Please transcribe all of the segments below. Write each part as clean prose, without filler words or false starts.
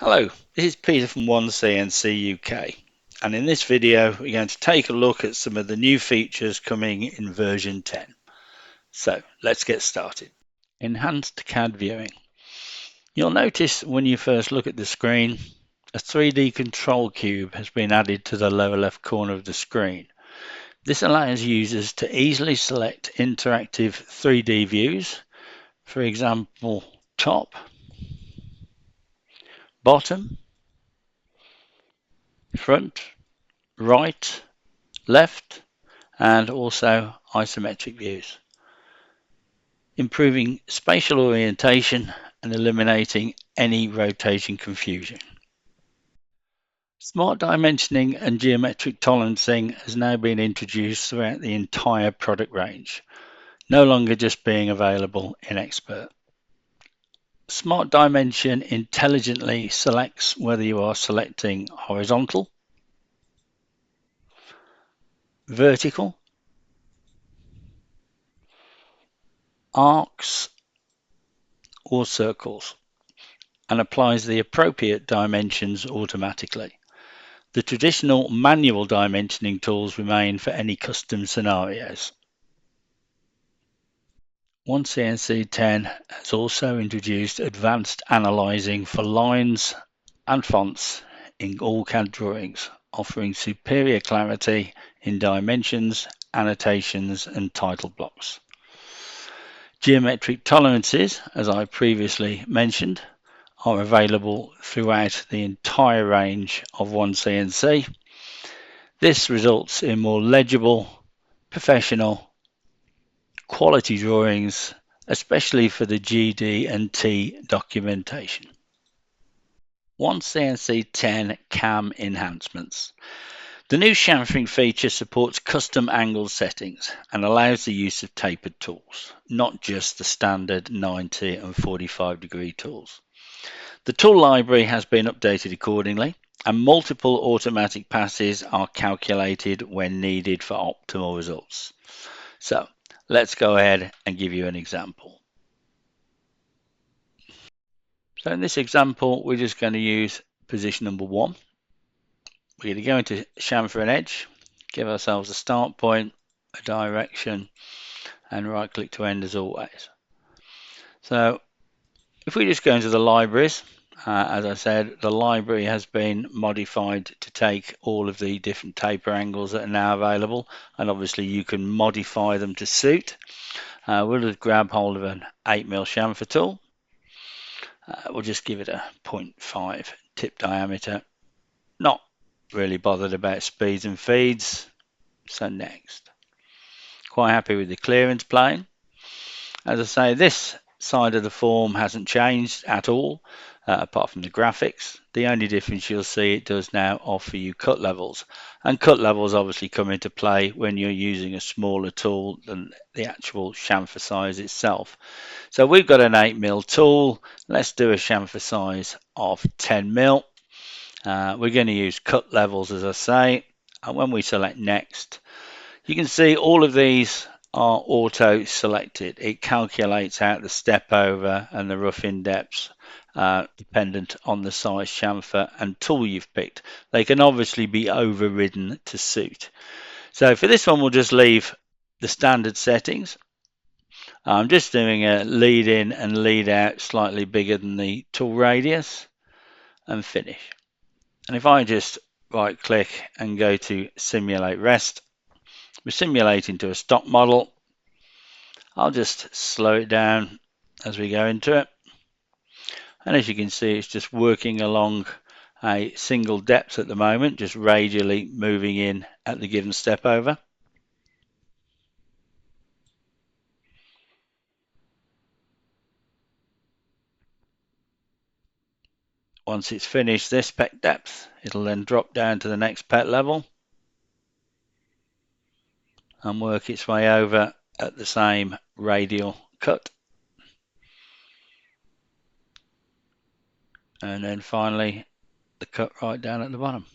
Hello, this is Peter from OneCNC UK, and in this video we're going to take a look at some of the new features coming in version 10. So let's get started. Enhanced CAD viewing. You'll notice when you first look at the screen, a 3D control cube has been added to the lower left corner of the screen. This allows users to easily select interactive 3D views, for example, top, bottom, front, right, left, and also isometric views, improving spatial orientation and eliminating any rotation confusion. Smart dimensioning and geometric tolerancing has now been introduced throughout the entire product range, no longer just being available in Expert. Smart Dimension intelligently selects whether you are selecting horizontal, vertical, arcs, or circles, and applies the appropriate dimensions automatically. The traditional manual dimensioning tools remain for any custom scenarios. OneCNC10 has also introduced advanced analyzing for lines and fonts in all CAD drawings, offering superior clarity in dimensions, annotations, and title blocks. Geometric tolerances, as I previously mentioned, are available throughout the entire range of OneCNC. This results in more legible, professional, quality drawings, especially for the GD and T documentation. OneCNC10 CAM enhancements. The new chamfering feature supports custom angle settings and allows the use of tapered tools, not just the standard 90 and 45-degree tools. The tool library has been updated accordingly, and multiple automatic passes are calculated when needed for optimal results. So let's go ahead and give you an example. So in this example, we're just going to use position number 1. We're going to go into chamfer and edge, give ourselves a start point, a direction, and right click to end as always. So if we just go into the libraries, as I said, the library has been modified to take all of the different taper angles that are now available, and obviously you can modify them to suit. We'll just grab hold of an 8mm chamfer tool. We'll just give it a 0.5 tip diameter. Not really bothered about speeds and feeds. So next. Quite happy with the clearance plane. As I say, this side of the form hasn't changed at all, apart from the graphics. The only difference you'll see, it does now offer you cut levels, and cut levels obviously come into play when you're using a smaller tool than the actual chamfer size itself. So we've got an 8mm tool. Let's do a chamfer size of 10mm. We're going to use cut levels, as I say, and when we select next, you can see all of these are auto selected. It calculates out the step over and the rough in depths dependent on the size chamfer and tool you've picked. They can obviously be overridden to suit. So for this one, we'll just leave the standard settings. I'm just doing a lead in and lead out slightly bigger than the tool radius, and finish. And if I just right click and go to simulate rest, we're simulating to a stock model. I'll just slow it down as we go into it. And as you can see, it's just working along a single depth at the moment, just radially moving in at the given step over. Once it's finished this pet depth, it'll then drop down to the next pet level and work its way over at the same radial cut. And then finally, the cut right down at the bottom.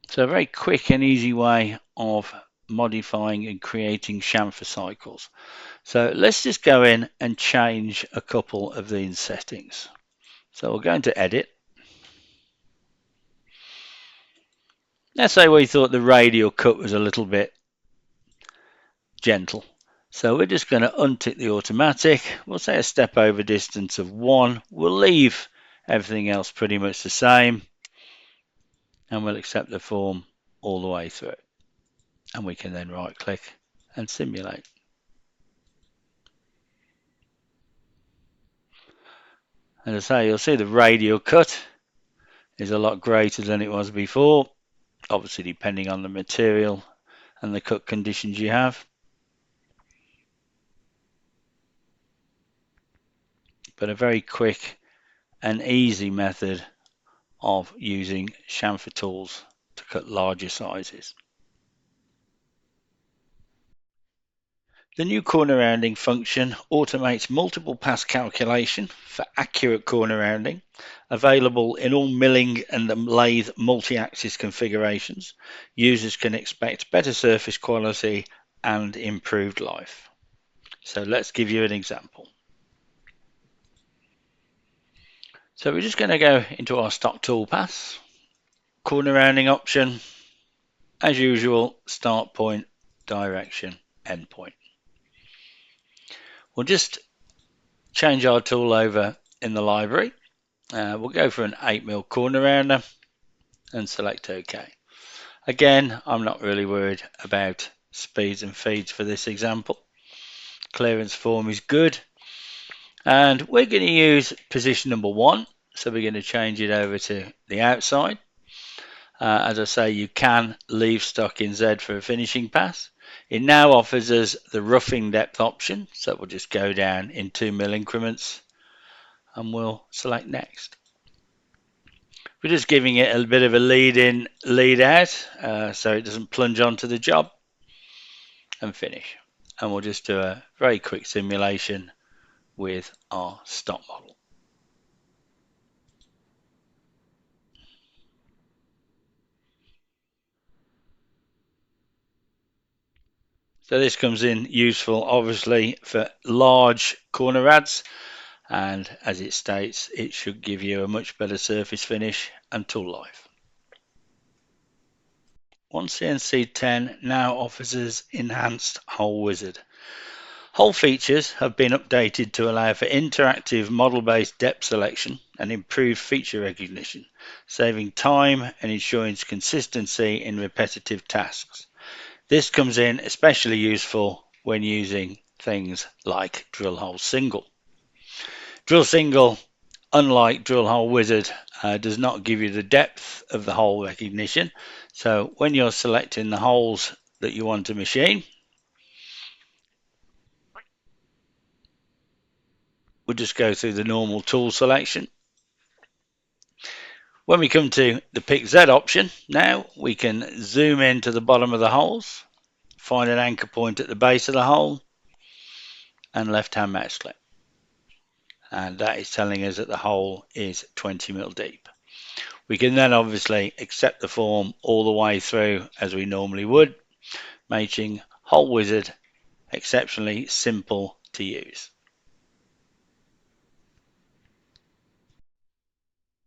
So a very quick and easy way of modifying and creating chamfer cycles. So let's just go in and change a couple of these settings. So we'll go into edit. Let's say we thought the radial cut was a little bit gentle. So we're just going to untick the automatic. We'll say a step over distance of 1. We'll leave everything else pretty much the same. And we'll accept the form all the way through. And we can then right click and simulate. As I say, you'll see the radial cut is a lot greater than it was before, obviously depending on the material and the cut conditions you have. But a very quick and easy method of using chamfer tools to cut larger sizes. The new corner rounding function automates multiple pass calculation for accurate corner rounding, available in all milling and lathe multi-axis configurations. Users can expect better surface quality and improved life. So let's give you an example. So we're just going to go into our stock tool pass, corner rounding option, as usual, start point, direction, end point. We'll just change our tool over in the library. We'll go for an 8mm corner rounder and select OK. Again, I'm not really worried about speeds and feeds for this example. Clearance form is good. And we're going to use position number 1. So we're going to change it over to the outside. As I say, you can leave stock in Z for a finishing pass. It now offers us the roughing depth option. So we'll just go down in 2mm increments and we'll select next. We're just giving it a bit of a lead in, lead out, so it doesn't plunge onto the job, and finish. And we'll just do a very quick simulation with our stock model. So this comes in useful, obviously, for large corner rads, and as it states, it should give you a much better surface finish and tool life. OneCNC10 now offers us enhanced hole wizard. Hole features have been updated to allow for interactive model-based depth selection and improved feature recognition, saving time and ensuring consistency in repetitive tasks. This comes in especially useful when using things like drill hole single. Drill single, unlike drill hole wizard, does not give you the depth of the hole recognition. So when you're selecting the holes that you want to machine, we'll just go through the normal tool selection. When we come to the Pick Z option, now we can zoom into the bottom of the holes, find an anchor point at the base of the hole, and left-hand mouse click. And that is telling us that the hole is 20mm deep. We can then obviously accept the form all the way through as we normally would, making Hole Wizard exceptionally simple to use.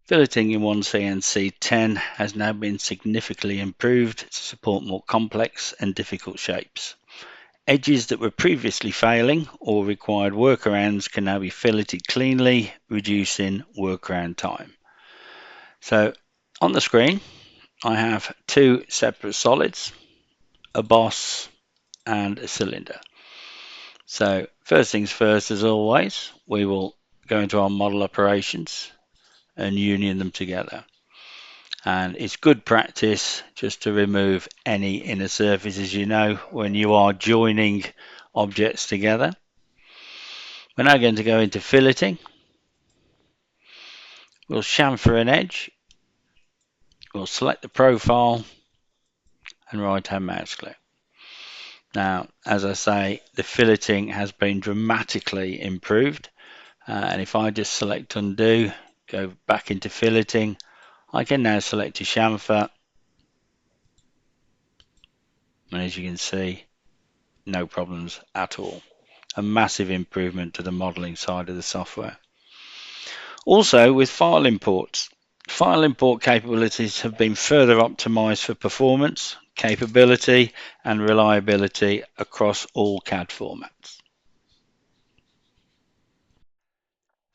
Filleting in OneCNC10 has now been significantly improved to support more complex and difficult shapes. Edges that were previously failing or required workarounds can now be filleted cleanly, reducing workaround time. So on the screen, I have 2 separate solids, a boss and a cylinder. So first things first, as always, we will go into our model operations and union them together. And it's good practice just to remove any inner surfaces, you know, when you are joining objects together. We're now going to go into filleting. We'll chamfer an edge. We'll select the profile and right-hand mouse click. Now, as I say, the filleting has been dramatically improved. And if I just select undo, go back into filleting, I can now select a chamfer And as you can see, no problems at all. A massive improvement to the modeling side of the software. Also, with file imports, file import capabilities have been further optimized for performance, capability, and reliability across all CAD formats.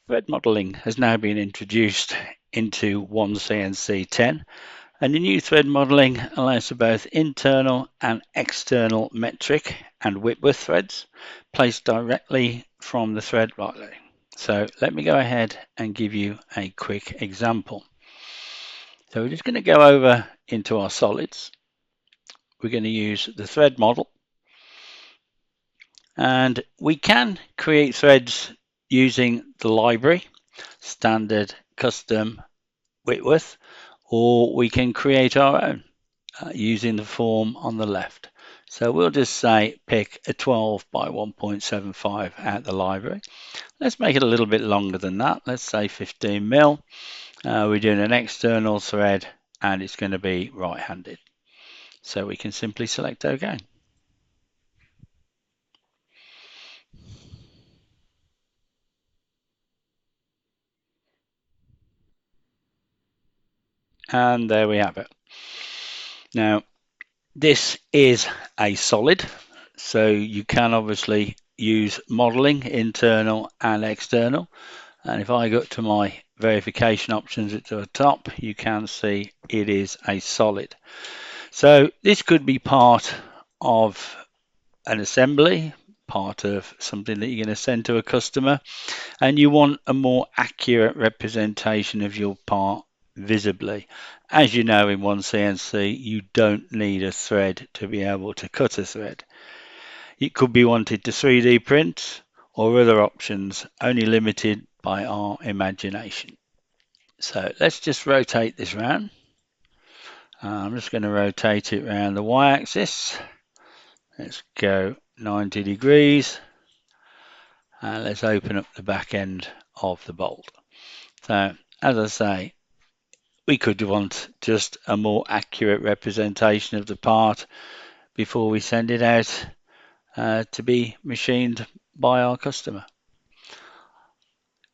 Thread modeling has now been introduced into OneCNC10, and the new thread modeling allows for both internal and external metric and Whitworth threads placed directly from the thread modeling. So let me go ahead and give you a quick example. So we're just going to go over into our solids. We're going to use the thread model, and we can create threads using the library, standard, custom, Whitworth, or we can create our own using the form on the left. So we'll just say pick a 12 by 1.75 at the library. Let's make it a little bit longer than that. Let's say 15 mil. We're doing an external thread and it's going to be right-handed. So we can simply select OK. And there we have it. Now, this is a solid, so you can obviously use modeling, internal and external. And if I go to my verification options at the top, you can see it is a solid. So this could be part of an assembly, part of something that you're going to send to a customer, and you want a more accurate representation of your part visibly. As you know, in OneCNC, you don't need a thread to be able to cut a thread. It could be wanted to 3D print or other options, only limited by our imagination. So let's just rotate this round. I'm just going to rotate it around the y-axis. Let's go 90 degrees. And let's open up the back end of the bolt. So as I say, we could want just a more accurate representation of the part before we send it out to be machined by our customer.